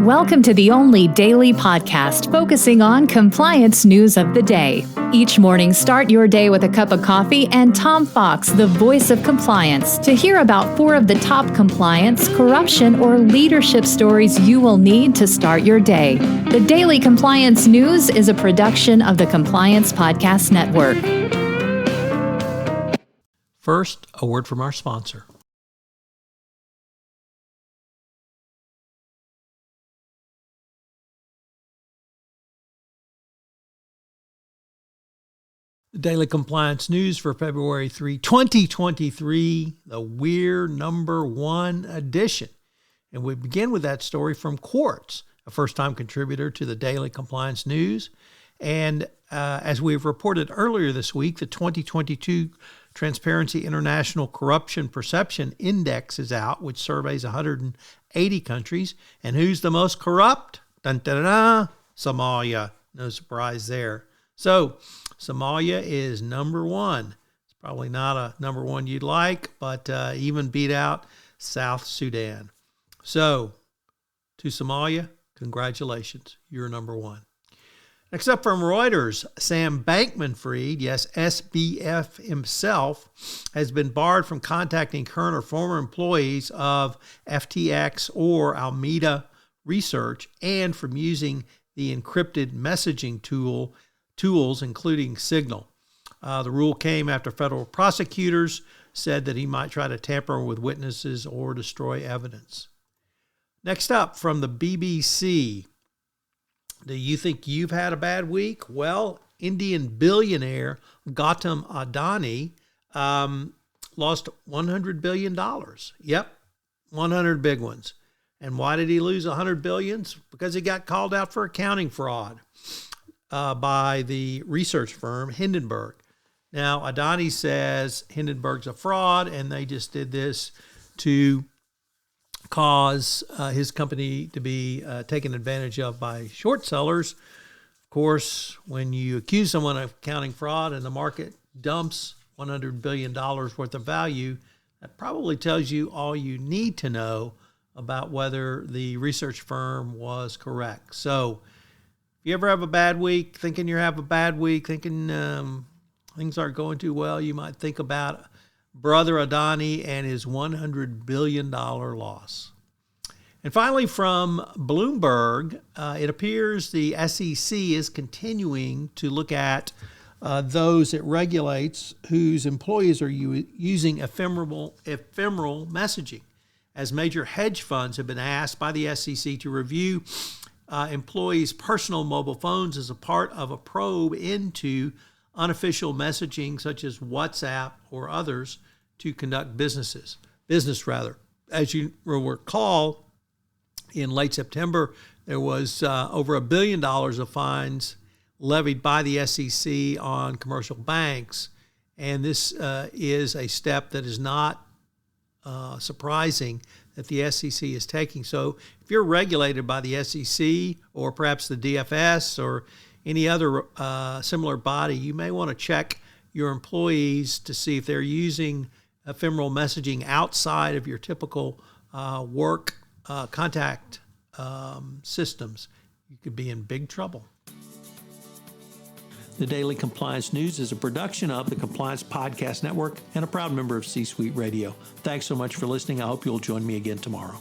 Welcome to the only daily podcast focusing on compliance news of the day. Each morning, start your day with a cup of coffee and Tom Fox, the voice of compliance, to hear about 4 of the top compliance, corruption, or leadership stories you will need to start your day. The Daily Compliance News is a production of the Compliance Podcast Network. First, a word from our sponsor. The Daily Compliance News for February 3, 2023, the We're Number 1 edition. And we begin with that story from Quartz, a first-time contributor to the Daily Compliance News. And as we've reported earlier this week, the 2022 Transparency International Corruption Perception Index is out, which surveys 180 countries. And who's the most corrupt? Dun, dun, dun, dun, Somalia. No surprise there. So Somalia is number 1. It's probably not a number 1 you'd like, but even beat out South Sudan. So to Somalia, congratulations. You're number 1. Next up from Reuters, Sam Bankman-Fried, yes, SBF himself, has been barred from contacting current or former employees of FTX or Alameda Research and from using the encrypted messaging tools, including Signal. The rule came after federal prosecutors said that he might try to tamper with witnesses or destroy evidence. Next up from the BBC, do you think you've had a bad week? Well, Indian billionaire Gautam Adani lost $100 billion. Yep, 100 big ones. And why did he lose 100 billions? Because he got called out for accounting fraud by the research firm Hindenburg. Now, Adani says Hindenburg's a fraud, and they just did this to cause his company to be taken advantage of by short sellers. Of course, when you accuse someone of accounting fraud and the market dumps $100 billion worth of value, that probably tells you all you need to know about whether the research firm was correct. So if you ever have a bad week, thinking you have a bad week, thinking things aren't going too well, you might think about Brother Adani and his $100 billion loss. And finally, from Bloomberg, it appears the SEC is continuing to look at those it regulates whose employees are using ephemeral messaging, as major hedge funds have been asked by the SEC to review employees' personal mobile phones as a part of a probe into unofficial messaging such as WhatsApp or others to conduct business. As you will recall, in late September, there was over $1 billion of fines levied by the SEC on commercial banks. And this is a step that is not surprising that the SEC is taking. So if you're regulated by the SEC or perhaps the DFS or any other similar body, you may want to check your employees to see if they're using ephemeral messaging outside of your typical work contact systems. You could be in big trouble. The Daily Compliance News is a production of the Compliance Podcast Network and a proud member of C-Suite Radio. Thanks so much for listening. I hope you'll join me again tomorrow.